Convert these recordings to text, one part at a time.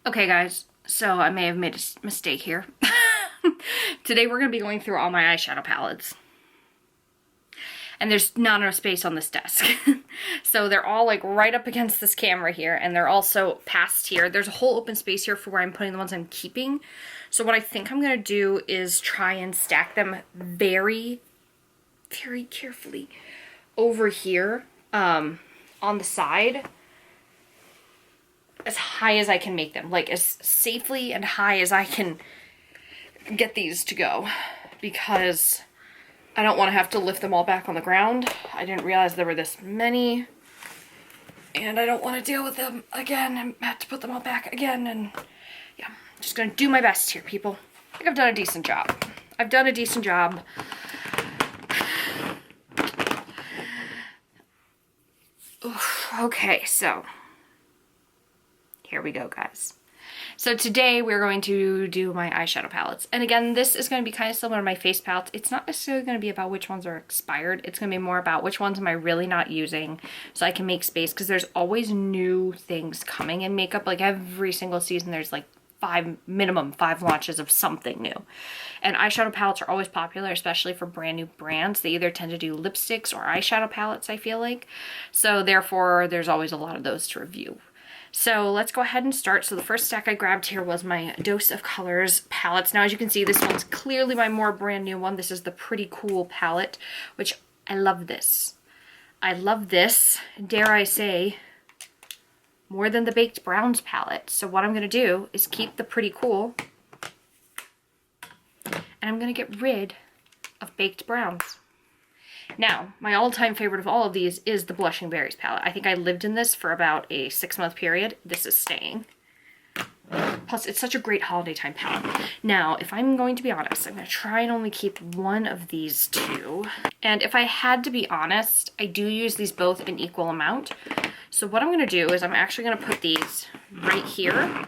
Okay guys, so I may have made a mistake here. Today we're going to be going through all my eyeshadow palettes. And there's not enough space on this desk. So they're all like right up against this camera here, and they're also past here. There's a whole open space here for where I'm putting the ones I'm keeping. So what I think I'm going to do is try and stack them very, very carefully over here on the side. As high as I can make them, like as safely and high as I can get these to go, because I don't want to have to lift them all back on the ground. I didn't realize there were this many, and I don't want to deal with them again and have to put them all back again. And yeah, I'm just gonna do my best here, people. I think I've done a decent job. I've done a decent job. Oof, okay, so here we go, guys. So today we're going to do my eyeshadow palettes. And again, this is going to be kind of similar to my face palettes. It's not necessarily going to be about which ones are expired. It's going to be more about which ones am I really not using so I can make space, because there's always new things coming in makeup. Like every single season there's like minimum five launches of something new. And eyeshadow palettes are always popular, especially for brand new brands. They either tend to do lipsticks or eyeshadow palettes, I feel like. So therefore there's always a lot of those to review. So let's go ahead and start. So the first stack I grabbed here was my Dose of Colors palettes. Now, as you can see, this one's clearly my more brand new one. This is the Pretty Cool palette, which I love this. I love this, dare I say, more than the Baked Browns palette. So what I'm going to do is keep the Pretty Cool, and I'm going to get rid of Baked Browns. Now, my all-time favorite of all of these is the Blushing Berries palette. I think I lived in this for about a 6-month period. This is staying. Plus, it's such a great holiday time palette. Now, if I'm going to be honest, I'm going to try and only keep one of these two. And if I had to be honest, I do use these both in equal amount. So what I'm going to do is I'm actually going to put these right here,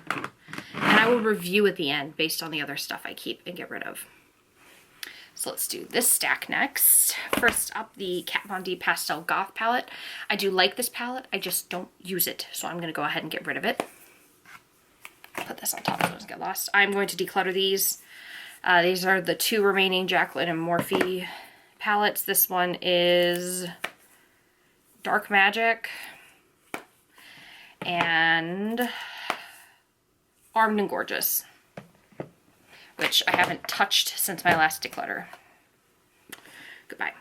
and I will review at the end based on the other stuff I keep and get rid of. So let's do this stack next. First up, the Kat Von D Pastel Goth palette. I do like this palette, I just don't use it. So I'm going to go ahead and get rid of it. Put this on top so it doesn't get lost. I'm going to declutter these. These are the two remaining Jaclyn and Morphe palettes. This one is Dark Magic and Armed and Gorgeous, which I haven't touched since my last declutter. Goodbye.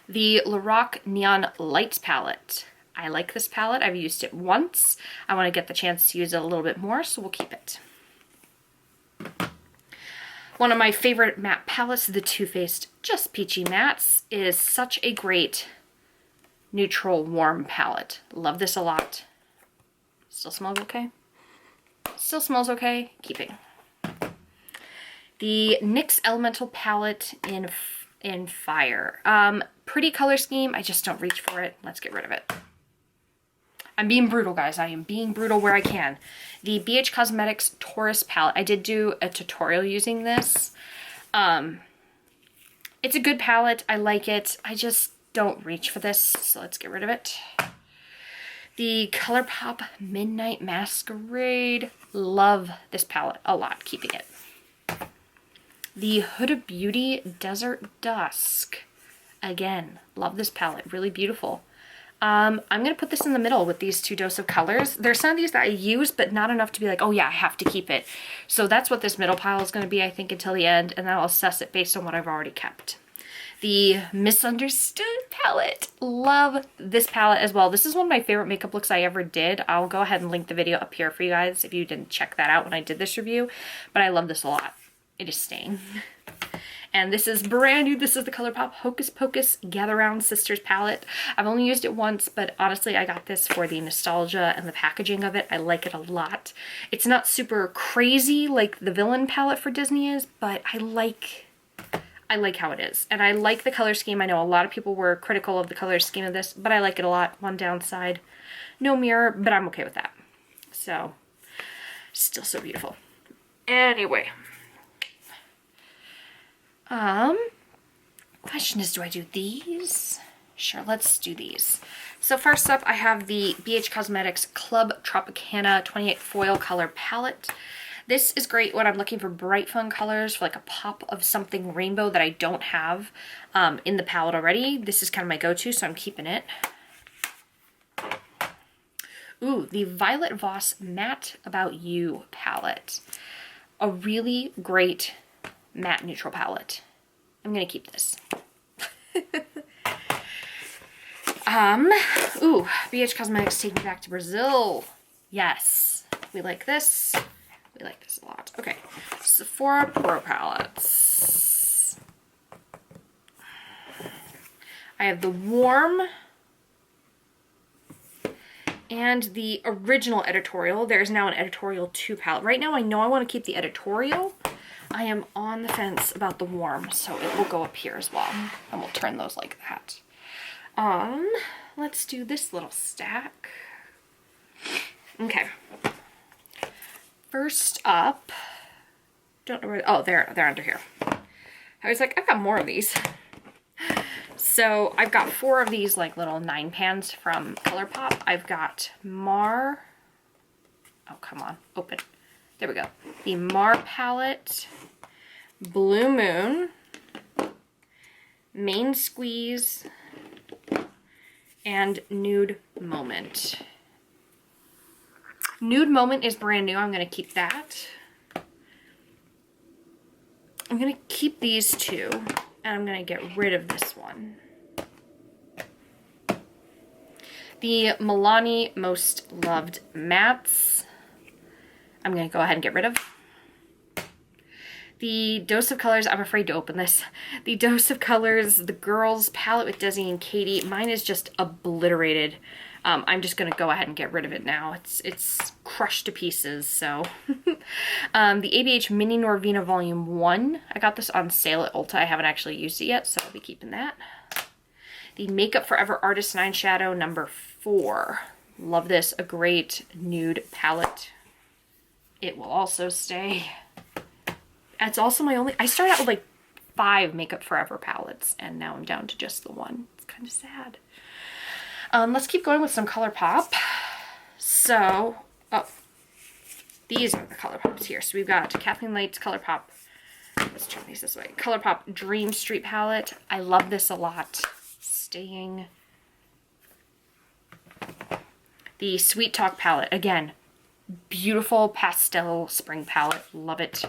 The Lorac Neon Lights palette. I like this palette. I've used it once. I want to get the chance to use it a little bit more, so we'll keep it. One of my favorite matte palettes, the Too Faced Just Peachy Mattes, is such a great neutral warm palette. Love this a lot. Still smells okay? Still smells okay. Keeping. The NYX Elemental palette in Fire. Pretty color scheme. I just don't reach for it. Let's get rid of it. I'm being brutal, guys. I am being brutal where I can. The BH Cosmetics Taurus palette. I did do a tutorial using this. It's a good palette. I like it. I just don't reach for this, so let's get rid of it. The ColourPop Midnight Masquerade. Love this palette a lot. Keeping it. The Huda Beauty Desert Dusk. Again, love this palette. Really beautiful. I'm going to put this in the middle with these two Dose of Colors. There's some of these that I use, but not enough to be like, oh yeah, I have to keep it. So that's what this middle pile is going to be, I think, until the end, and then I'll assess it based on what I've already kept. The Misunderstood palette. Love this palette as well. This is one of my favorite makeup looks I ever did. I'll go ahead and link the video up here for you guys if you didn't check that out when I did this review, but I love this a lot. It is staying. And this is brand new. This is the ColourPop Hocus Pocus Gather Round Sisters palette. I've only used it once, but honestly, I got this for the nostalgia and the packaging of it. I like it a lot. It's not super crazy like the Villain palette for Disney is, but I like how it is. And I like the color scheme. I know a lot of people were critical of the color scheme of this, but I like it a lot. One downside, no mirror, but I'm okay with that. So, still so beautiful. Anyway. Question is, do I do these? Sure, let's do these. So first up, I have the BH Cosmetics Club Tropicana 28 Foil Color Palette. This is great when I'm looking for bright fun colors, for like a pop of something rainbow that I don't have in the palette already. This is kind of my go-to, so I'm keeping it. Ooh, the Violet Voss Matte About You palette. A really great matte neutral palette. I'm gonna keep this. Ooh, BH Cosmetics Take Me Back to Brazil. Yes, we like this. We like this a lot. Okay, Sephora Pro palettes. I have the Warm and the original editorial. There's now an editorial 2 palette. Right now I know I want to keep the editorial. I am on the fence about the Warm, so it will go up here as well. And we'll turn those like that. Let's do this little stack. Okay. First up, don't know where, oh, they're under here. I was like, I've got more of these. So I've got 4 of these like little 9 pans from ColourPop. I've got oh, come on, open. There we go. The Mar palette, Blue Moon, Main Squeeze, and Nude Moment. Nude Moment is brand new. I'm going to keep that. I'm going to keep these 2, and I'm going to get rid of this one. The Milani Most Loved Mattes, I'm going to go ahead and get rid of. The Dose of Colors, I'm afraid to open this. The Dose of Colors, the Girls palette with Desi and Katie. Mine is just obliterated. I'm just going to go ahead and get rid of it now. It's crushed to pieces, so. The ABH Mini Norvina Volume 1. I got this on sale at Ulta. I haven't actually used it yet, so I'll be keeping that. The Makeup Forever Artist Eyeshadow number 4. Love this. A great nude palette. It will also stay. It's also my only, I started out with like 5 Makeup Forever palettes, and now I'm down to just the 1. It's kind of sad. Let's keep going with some ColourPop. So, oh, these are the ColourPops here. So we've got Kathleen Light's ColourPop. Let's turn these this way. ColourPop Dream Street palette. I love this a lot. Staying. The Sweet Talk palette. Again, beautiful pastel spring palette. Love it.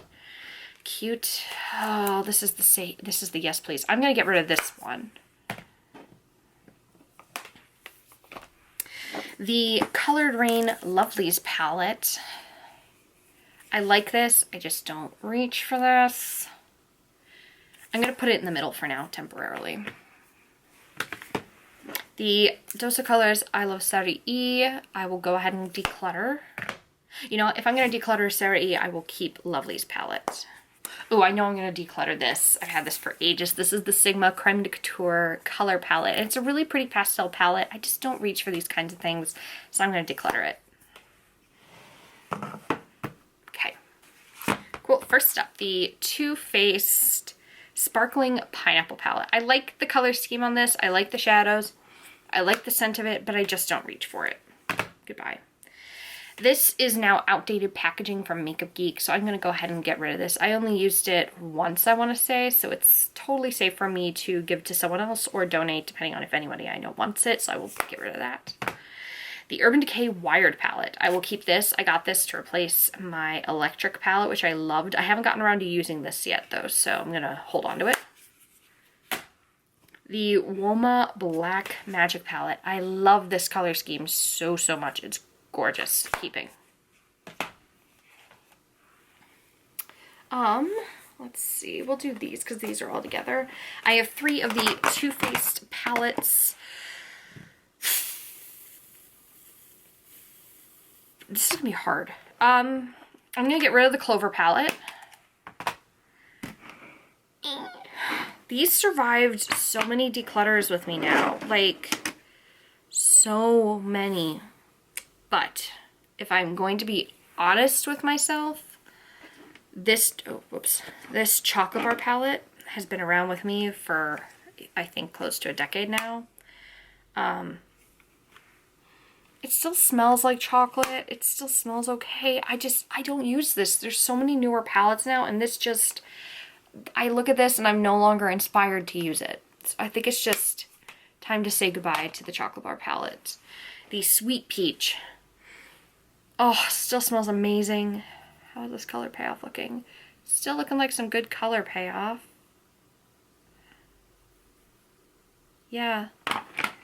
Cute. Oh, this is the Yes Please. I'm gonna get rid of this one. The Colored Rain Lovelies palette. I like this. I just don't reach for this. I'm gonna put it in the middle for now, temporarily. The Dose of Colors I Love Sarah E. I will go ahead and declutter. You know, if I'm gonna declutter Sarah E, I will keep Lovelies palette. Oh, I know I'm going to declutter this. I've had this for ages. This is the Sigma Creme de Couture color palette. And it's a really pretty pastel palette. I just don't reach for these kinds of things, so I'm going to declutter it. Okay. Cool. First up, the Too Faced Sparkling Pineapple palette. I like the color scheme on this. I like the shadows. I like the scent of it, but I just don't reach for it. Goodbye. This is now outdated packaging from Makeup Geek, so I'm going to go ahead and get rid of this. I only used it once, I want to say, so it's totally safe for me to give to someone else or donate, depending on if anybody I know wants it, so I will get rid of that. The Urban Decay Wired palette. I will keep this. I got this to replace my electric palette, which I loved. I haven't gotten around to using this yet, though, so I'm going to hold on to it. The Woma Black Magic palette. I love this color scheme so much. It's gorgeous. Keeping. Let's see. We'll do these because these are all together. I have 3 of the Too Faced palettes. This is gonna be hard. I'm gonna get rid of the Clover palette. These survived so many declutters with me now. Like, so many. But if I'm going to be honest with myself, this chocolate bar palette has been around with me for, I think, close to a decade now. It still smells like chocolate. It still smells okay. I don't use this. There's so many newer palettes now, and this just, I look at this and I'm no longer inspired to use it. So I think it's just time to say goodbye to the chocolate bar palette. The Sweet Peach. Oh, still smells amazing. How is this color payoff looking? Still looking like some good color payoff. Yeah,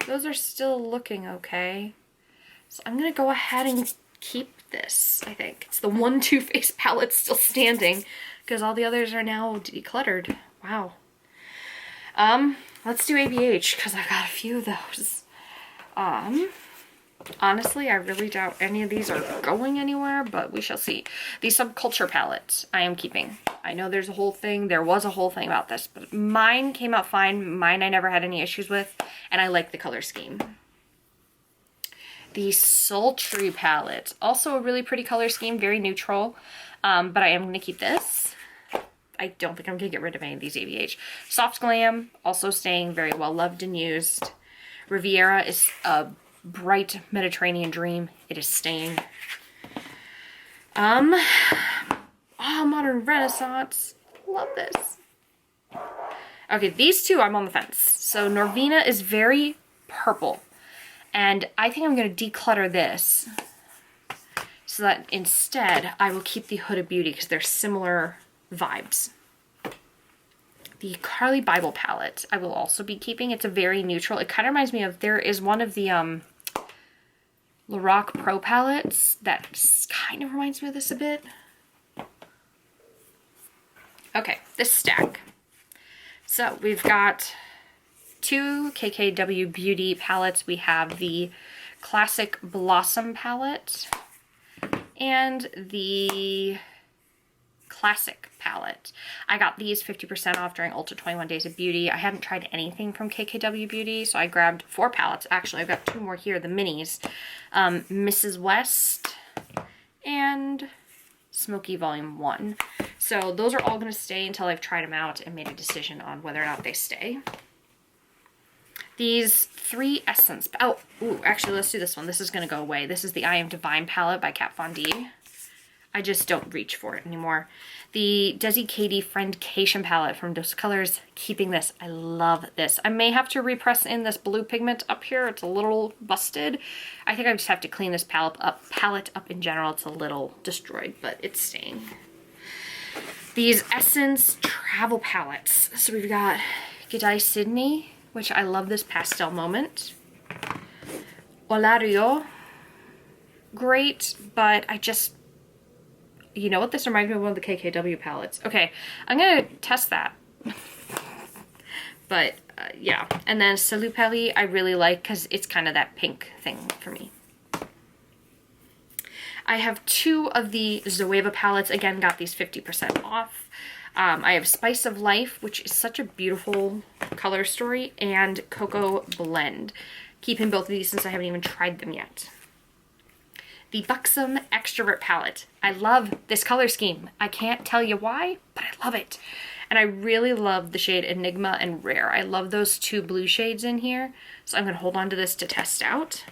those are still looking okay. So I'm gonna go ahead and keep this, I think. It's the one Too Faced palette still standing because all the others are now decluttered. Wow. Let's do ABH because I've got a few of those. Honestly, I really doubt any of these are going anywhere, but we shall see. The Subculture palette I am keeping. I know there's a whole thing, there was a whole thing about this, but mine came out fine. Mine I never had any issues with, and I like the color scheme. The Sultry palette, also a really pretty color scheme, very neutral, but I am going to keep this. I don't think I'm going to get rid of any of these ABH. Soft Glam, also staying very well loved and used. Riviera is a bright Mediterranean dream. It is staying. Oh, Modern Renaissance. Love this. Okay, these two I'm on the fence. So Norvina is very purple. And I think I'm going to declutter this so that instead I will keep the Huda Beauty because they're similar vibes. The Carly Bible palette I will also be keeping. It's a very neutral. It kind of reminds me of, there is one of the Lorac Pro palettes that kind of reminds me of this a bit. Okay, this stack. So we've got two KKW Beauty palettes. We have the Classic Blossom palette and the Classic palette. I got these 50% off during Ulta 21 Days of Beauty. I hadn't tried anything from KKW Beauty, so I grabbed 4 palettes. Actually, I've got 2 more here, the minis. Mrs. West and Smoky Volume 1. So those are all going to stay until I've tried them out and made a decision on whether or not they stay. These 3 Essence, actually let's do this one. This is going to go away. This is the I Am Divine palette by Kat Von D. I just don't reach for it anymore. The Desi Katie Friendcation palette from Dose Colors, keeping this. I love this. I may have to repress in this blue pigment up here. It's a little busted. I think I just have to clean this palette up in general. It's a little destroyed, but it's staying. These Essence Travel palettes. So we've got G'day Sydney, which I love this pastel moment. Olario, great, but I just, you know what, this reminds me of one of the KKW palettes. Okay, I'm gonna test that. But yeah, and then Salut Paris I really like because it's kind of that pink thing for me. I have 2 of the Zoeva palettes. Again, got these 50% off. I have Spice of Life, which is such a beautiful color story, and Cocoa Blend. Keeping both of these since I haven't even tried them yet. The Buxom Extrovert palette. I love this color scheme. I can't tell you why, but I love it. And I really love the shade Enigma and Rare. I love those 2 blue shades in here. So I'm going to hold on to this to test out.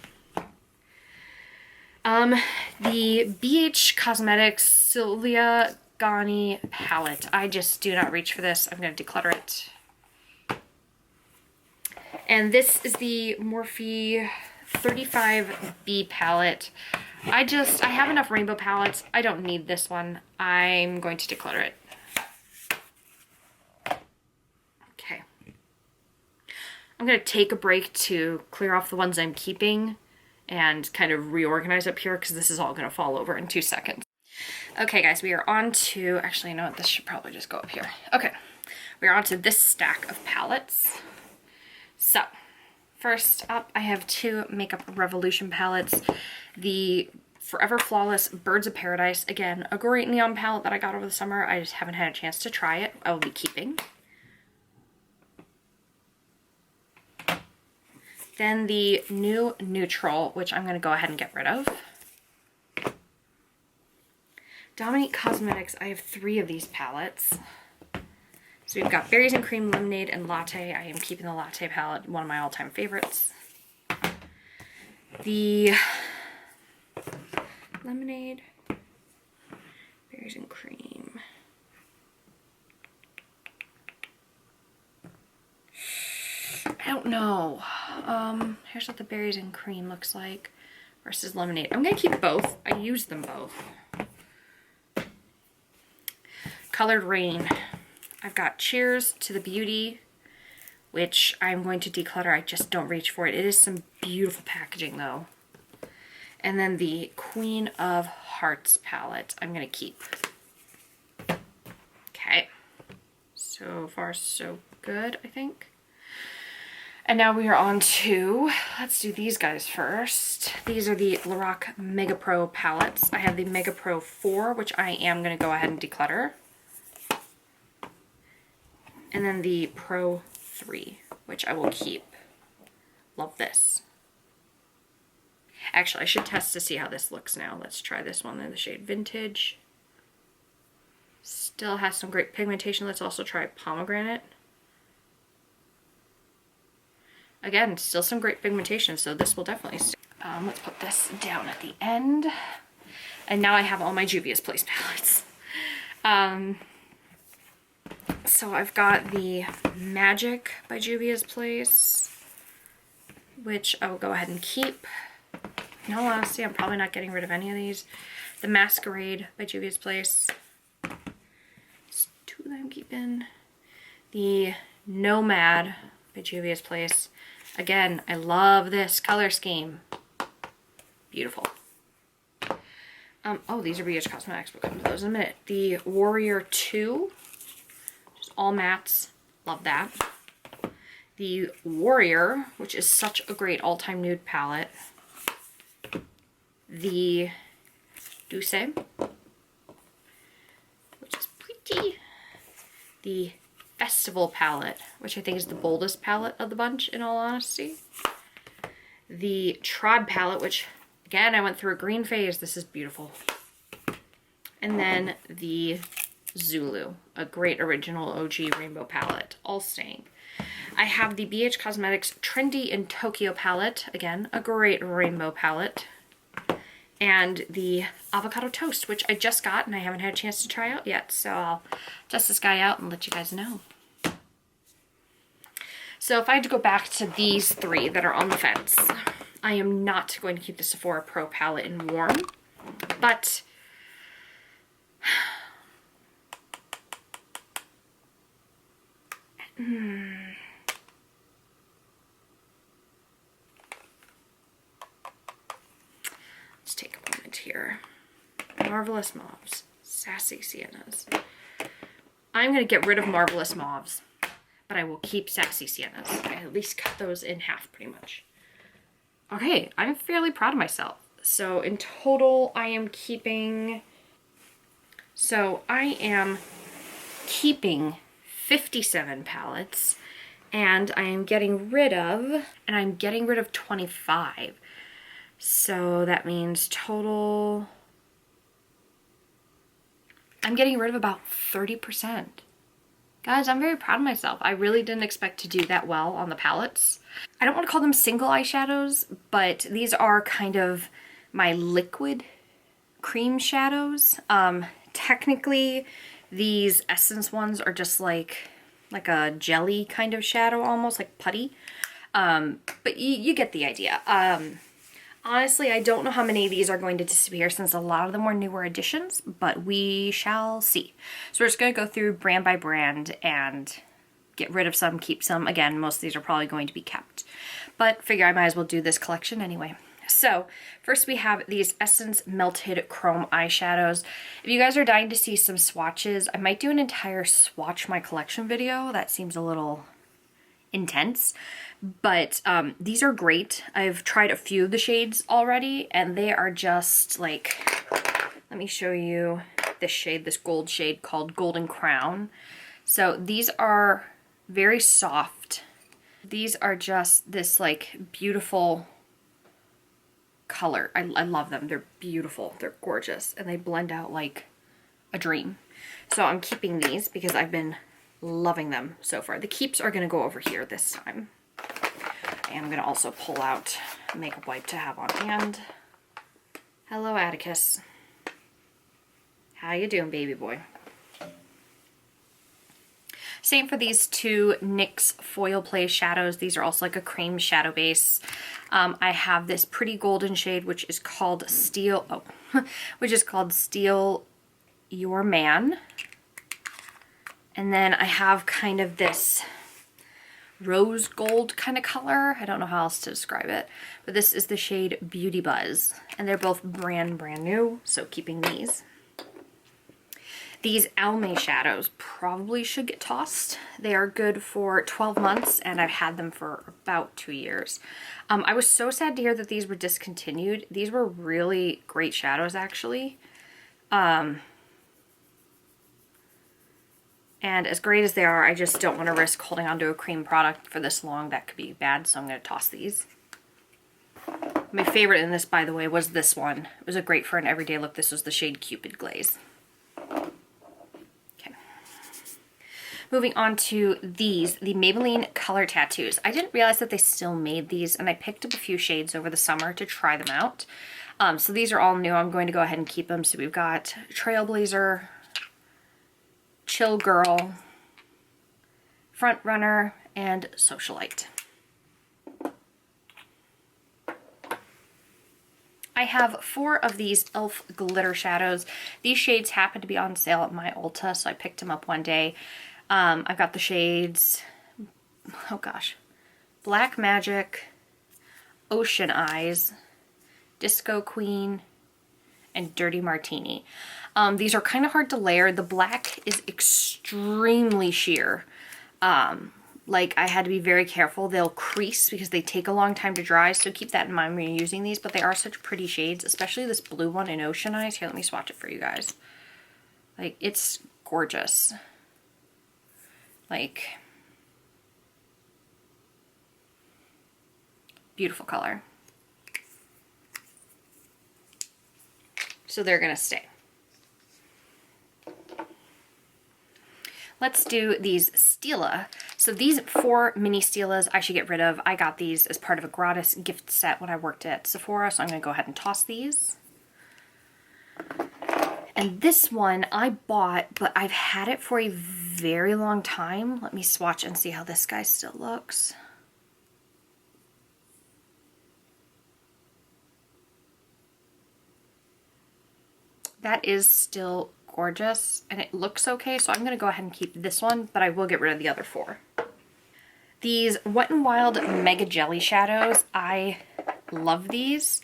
The BH Cosmetics Sylvia Gani palette. I just do not reach for this. I'm going to declutter it. And this is the Morphe 35B palette. I have enough rainbow palettes. I don't need this one. I'm going to declutter it. Okay. I'm going to take a break to clear off the ones I'm keeping and kind of reorganize up here because this is all going to fall over in 2 seconds. Okay, guys, we are on to, actually, you know what, this should probably just go up here. Okay, we are on to this stack of palettes. So, first up, I have 2 Makeup Revolution palettes. The Forever Flawless Birds of Paradise. Again, a great neon palette that I got over the summer. I just haven't had a chance to try it. I will be keeping. Then the new Neutral, which I'm going to go ahead and get rid of. Dominique Cosmetics, I have 3 of these palettes. So we've got Berries and Cream, Lemonade, and Latte. I am keeping the Latte palette, one of my all-time favorites. The Lemonade, Berries and Cream. I don't know. Here's what the Berries and Cream looks like versus Lemonade. I'm gonna keep both. I use them both. Colored Rain. I've got Cheers to the Beauty, which I'm going to declutter. I just don't reach for it. It is some beautiful packaging though. And then the Queen of Hearts palette I'm gonna keep. Okay. So far so good, I think. And now we are on to, let's do these guys first. These are the Lorac Mega Pro palettes. I have the Mega Pro 4, which I am going to go ahead and declutter. And then the Pro 3, which I will keep. Love this. Actually, I should test to see how this looks now. Let's try this one in the shade Vintage. Still has some great pigmentation. Let's also try Pomegranate. Again, still some great pigmentation, so this will definitely stay. Let's put this down at the end. And now I have all my Juvia's Place palettes. So I've got the Magic by Juvia's Place, which I will go ahead and keep. In all honesty, I'm probably not getting rid of any of these. The Masquerade by Juvia's Place. There's 2 that I'm keeping. The Nomad by Juvia's Place. Again, I love this color scheme. Beautiful. Oh, these are BH Cosmetics. We'll come to those in a minute. The Warrior 2. Just all mattes. Love that. The Warrior, which is such a great all-time nude palette. The Douce, which is pretty. The Festival palette, which I think is the boldest palette of the bunch, in all honesty. The Tribe palette, which, again, I went through a green phase. This is beautiful. And then the Zulu, a great original OG rainbow palette, all staying. I have the BH Cosmetics Trendy in Tokyo palette, again, a great rainbow palette. And the Avocado Toast, which I just got and I haven't had a chance to try out yet. So I'll test this guy out and let you guys know. So if I had to go back to these 3 that are on the fence, I am not going to keep the Sephora Pro palette in Warm, but let's take a moment here. Marvelous Mauves, Sassy Siennas. I'm going to get rid of Marvelous Mauves, but I will keep Sassy Siennas. I at least cut those in half pretty much. Okay, I'm fairly proud of myself. So in total, I am keeping 57 palettes, and I am getting rid of 25. So that means total, I'm getting rid of about 30%. Guys, I'm very proud of myself. I really didn't expect to do that well on the palettes. I don't want to call them single eyeshadows, but these are kind of my liquid cream shadows. Technically, these Essence ones are just like a jelly kind of shadow, almost like putty. But you get the idea. Honestly, I don't know how many of these are going to disappear since a lot of them were newer additions, but we shall see. So we're just going to go through brand by brand and get rid of some, keep some. Again, most of these are probably going to be kept, but figure I might as well do this collection anyway. So first we have these Essence Melted Chrome eyeshadows. If you guys are dying to see some swatches, I might do an entire swatch my collection video. That seems a little intense, but these are great. I've tried a few of the shades already, and they are just like, let me show you this shade, this gold shade called Golden Crown. So these are very soft. These are just this like beautiful color. I love them. They're beautiful. They're gorgeous, and they blend out like a dream. So I'm keeping these because I've been loving them so far. The keeps are going to go over here this time. And I'm going to also pull out a makeup wipe to have on hand. Hello, Atticus. How you doing, baby boy? Same for these two NYX Foil Play shadows. These are also like a cream shadow base. I have this pretty golden shade, which is called Steel, which is called Steel Your Man. And then I have kind of this rose gold kind of color. I don't know how else to describe it, but this is the shade Beauty Buzz, and they're both brand new, so keeping these. These e.l.f. shadows probably should get tossed. They are good for 12 months, and I've had them for about 2 years. I was so sad to hear that these were discontinued. These were really great shadows, actually. And as great as they are, I just don't want to risk holding onto a cream product for this long. That could be bad, so I'm going to toss these. My favorite in this, by the way, was this one. It was a great for an everyday look. This was the shade Cupid Glaze. Okay. Moving on to these, the Maybelline Color Tattoos. I didn't realize that they still made these, and I picked up a few shades over the summer to try them out. So these are all new. I'm going to go ahead and keep them. So we've got Trailblazer, Chill Girl, Front Runner, and Socialite. I have 4 of these e.l.f. glitter shadows. These shades happen to be on sale at my Ulta, so I picked them up one day. I've got the shades, oh gosh, Black Magic, Ocean Eyes, Disco Queen, and Dirty Martini. These are kind of hard to layer. The black is extremely sheer. Like I had to be very careful. They'll crease because they take a long time to dry, so keep that in mind when you're using these, but they are such pretty shades, especially this blue one in Ocean Eyes. Here, let me swatch it for you guys. Like, it's gorgeous. Like, beautiful color. So they're gonna stay. Let's do these Stila. So these 4 mini Stilas I should get rid of. I got these as part of a gratis gift set when I worked at Sephora, so I'm gonna go ahead and toss these. And this one I bought, but I've had it for a very long time. Let me swatch and see how this guy still looks. That is still gorgeous, and it looks okay, so I'm going to go ahead and keep this one, but I will get rid of the other 4. These Wet n Wild Mega Jelly shadows, I love these.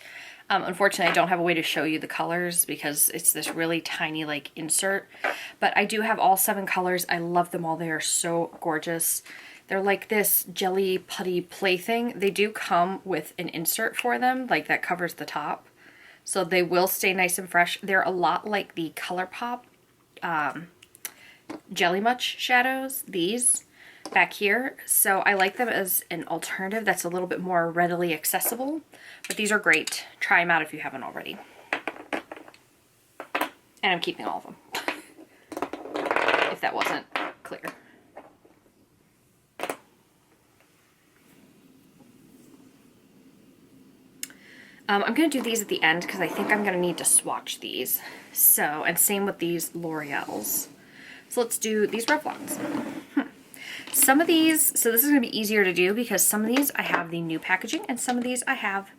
Unfortunately, I don't have a way to show you the colors because it's this really tiny like insert, but I do have all 7 colors. I love them all. They are so gorgeous. They're like this jelly putty plaything. They do come with an insert for them, like that covers the top. So they will stay nice and fresh. They're a lot like the ColourPop Jelly Much shadows, these back here. So I like them as an alternative that's a little bit more readily accessible. But these are great. Try them out if you haven't already. And I'm keeping all of them, if that wasn't clear. I'm going to do these at the end because I think I'm going to need to swatch these. So, and same with these L'Oreals. So let's do these Revlons. Some of these, so this is going to be easier to do because some of these I have the new packaging and some of these I have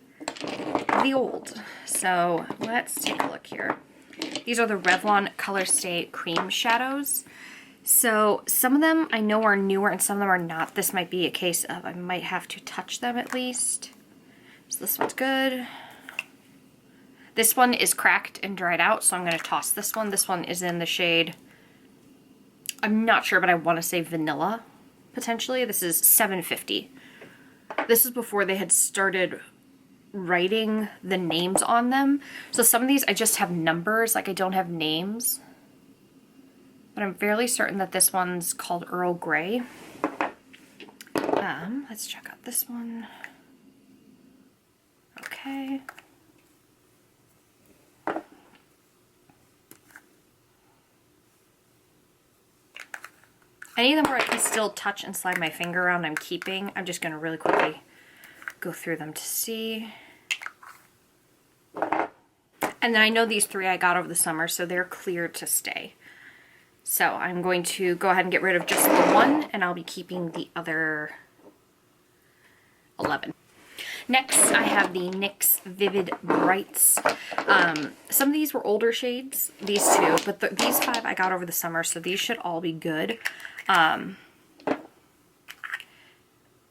the old. So let's take a look here. These are the Revlon ColorStay Cream Shadows. So some of them I know are newer and some of them are not. This might be a case of I might have to touch them at least. So this one's good. This one is cracked and dried out, so I'm going to toss this one. This one is in the shade, I'm not sure, but I want to say vanilla, potentially. This is 750. This is before they had started writing the names on them. So some of these I just have numbers, like I don't have names. But I'm fairly certain that this one's called Earl Grey. Let's check out this one. Okay. Any of them where I can still touch and slide my finger around, I'm keeping. I'm just going to really quickly go through them to see. And then I know these three I got over the summer, so they're clear to stay. So I'm going to go ahead and get rid of just the one, and I'll be keeping the other 11. Next, I have the NYX Vivid Brights. Some of these were older shades, these two, but these 5 I got over the summer, so these should all be good.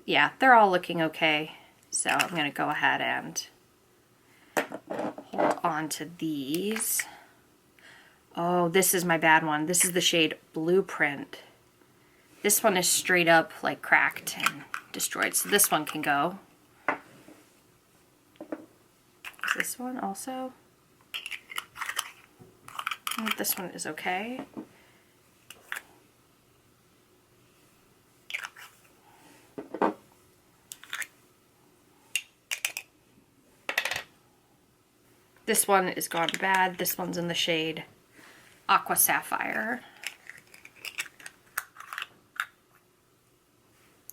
Yeah, they're all looking okay. So I'm going to go ahead and hold on to these. Oh, this is my bad one. This is the shade Blueprint. This one is straight up like cracked and destroyed, so this one can go. Is this one also? This one is okay. This one is gone bad. This one's in the shade Aqua Sapphire.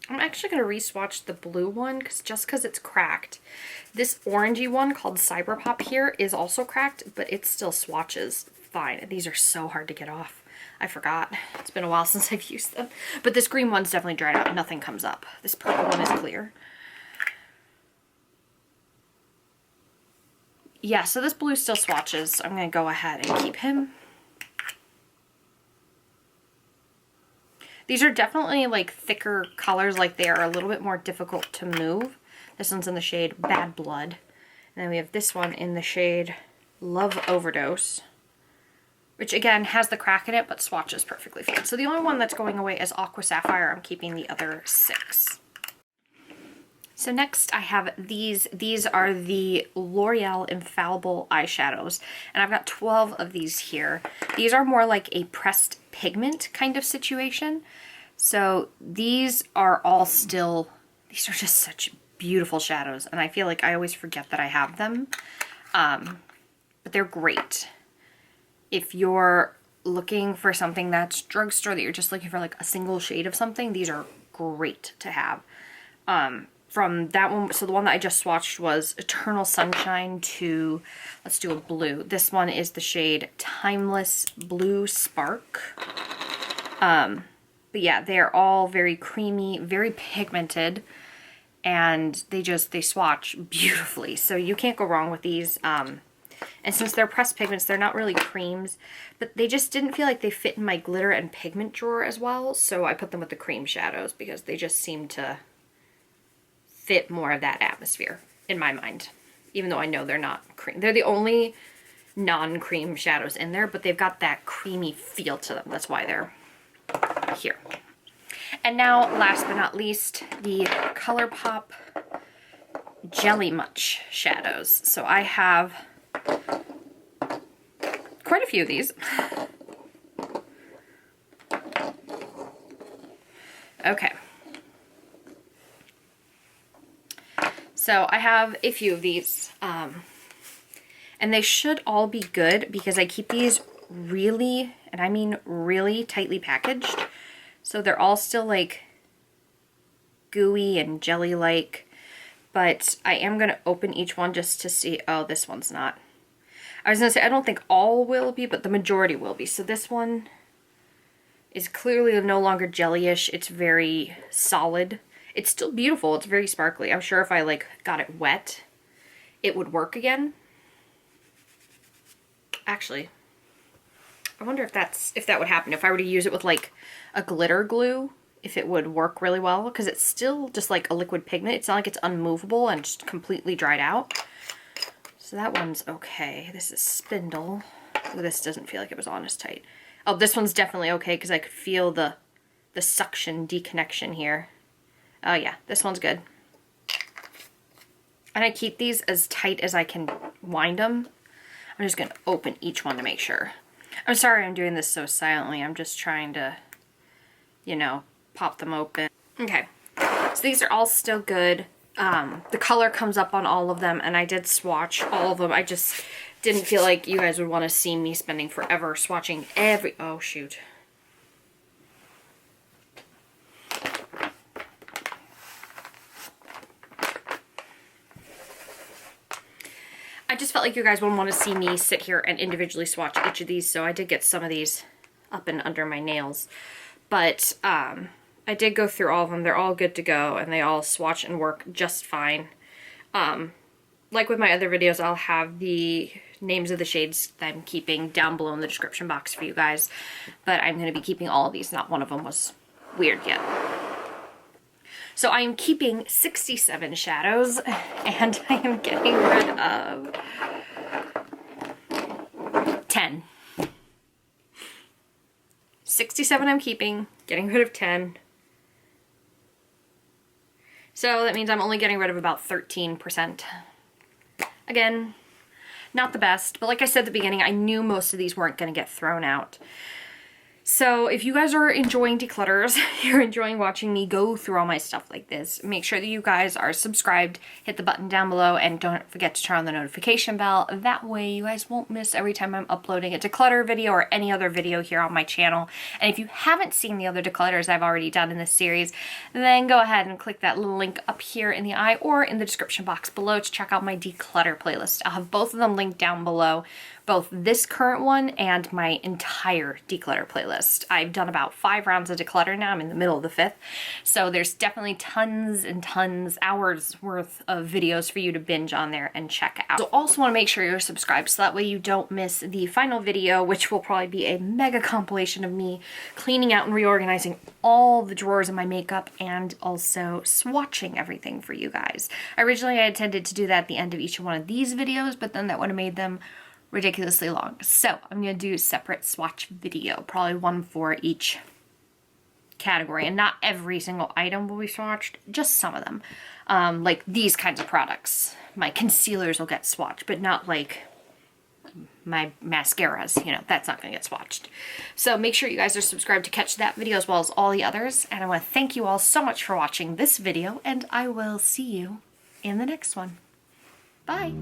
I'm actually going to re-swatch the blue one just because it's cracked. This orangey one called Cyberpop here is also cracked, but it still swatches fine. These are so hard to get off. I forgot. It's been a while since I've used them. But this green one's definitely dried out. Nothing comes up. This purple one is clear. Yeah, so this blue still swatches, so I'm going to go ahead and keep him. These are definitely like thicker colors, like they are a little bit more difficult to move. This one's in the shade Bad Blood. And then we have this one in the shade Love Overdose, which again has the crack in it, but swatches perfectly fine. So the only one that's going away is Aqua Sapphire. I'm keeping the other 6. So next I have these. These are the L'Oreal Infallible eyeshadows, and I've got 12 of these here. These are more like a pressed pigment kind of situation. So these are all still, these are just such beautiful shadows, and I feel like I always forget that I have them. But they're great. If you're looking for something that's drugstore, that you're just looking for like a single shade of something, these are great to have. From that one, so the one that I just swatched was Eternal Sunshine to, let's do a blue. This one is the shade Timeless Blue Spark. But yeah, they're all very creamy, very pigmented, and they swatch beautifully. So you can't go wrong with these. And since they're pressed pigments, they're not really creams, but they just didn't feel like they fit in my glitter and pigment drawer as well. So I put them with the cream shadows because they just seem to fit more of that atmosphere in my mind, even though I know they're not cream. They're the only non-cream shadows in there, but they've got that creamy feel to them. That's why they're here. And now, last but not least, the ColourPop Jelly Much shadows. So I have quite a few of these. Okay. So I have a few of these, and they should all be good because I keep these really, and I mean really tightly packaged. So they're all still like gooey and jelly-like, but I am going to open each one just to see. Oh, this one's not. I was going to say, I don't think all will be, but the majority will be. So this one is clearly no longer jellyish. It's very solid. It's still beautiful. It's very sparkly. I'm sure if I like got it wet, it would work again. Actually, I wonder if that would happen if I were to use it with like a glitter glue, if it would work really well, because it's still just like a liquid pigment. It's not like it's unmovable and just completely dried out. So that one's okay. This is Spindle. Ooh, this doesn't feel like it was on as tight. Oh, this one's definitely okay because I could feel the suction deconnection here. Oh yeah, this one's good. And I keep these as tight as I can wind them. I'm just going to open each one to make sure. I'm sorry I'm doing this so silently. I'm just trying to, you know, pop them open. Okay, so these are all still good. The color comes up on all of them, and I did swatch all of them. I just didn't feel like you guys would want to see me spending forever swatching every... Oh, shoot. just felt like you guys wouldn't want to see me sit here and individually swatch each of these, so I did get some of these up and under my nails. But I did go through all of them. They're all good to go, and they all swatch and work just fine. Like with my other videos, I'll have the names of the shades that I'm keeping down below in the description box for you guys. But I'm going to be keeping all of these. Not one of them was weird yet. So I am keeping 67 shadows, and I am getting rid of 10. 67 I'm keeping, getting rid of 10. So that means I'm only getting rid of about 13%. Again, not the best, but like I said at the beginning, I knew most of these weren't going to get thrown out. So if you guys are enjoying declutters, you're enjoying watching me go through all my stuff like this, make sure that you guys are subscribed, hit the button down below, and don't forget to turn on the notification bell. That way you guys won't miss every time I'm uploading a declutter video or any other video here on my channel. And if you haven't seen the other declutters I've already done in this series, then go ahead and click that little link up here in the eye or in the description box below to check out my declutter playlist. I'll have both of them linked down below. Both this current one and my entire declutter playlist. I've done about 5 rounds of declutter now. I'm in the middle of the 5th. So there's definitely tons and tons, hours worth of videos for you to binge on there and check out. So also want to make sure you're subscribed so that way you don't miss the final video, which will probably be a mega compilation of me cleaning out and reorganizing all the drawers in my makeup and also swatching everything for you guys. Originally I intended to do that at the end of each one of these videos, but then that would have made them ridiculously long. So I'm going to do a separate swatch video, probably one for each category, and not every single item will be swatched, just some of them. Like these kinds of products. My concealers will get swatched, but not like my mascaras, you know, that's not going to get swatched. So make sure you guys are subscribed to catch that video as well as all the others, and I want to thank you all so much for watching this video, and I will see you in the next one. Bye!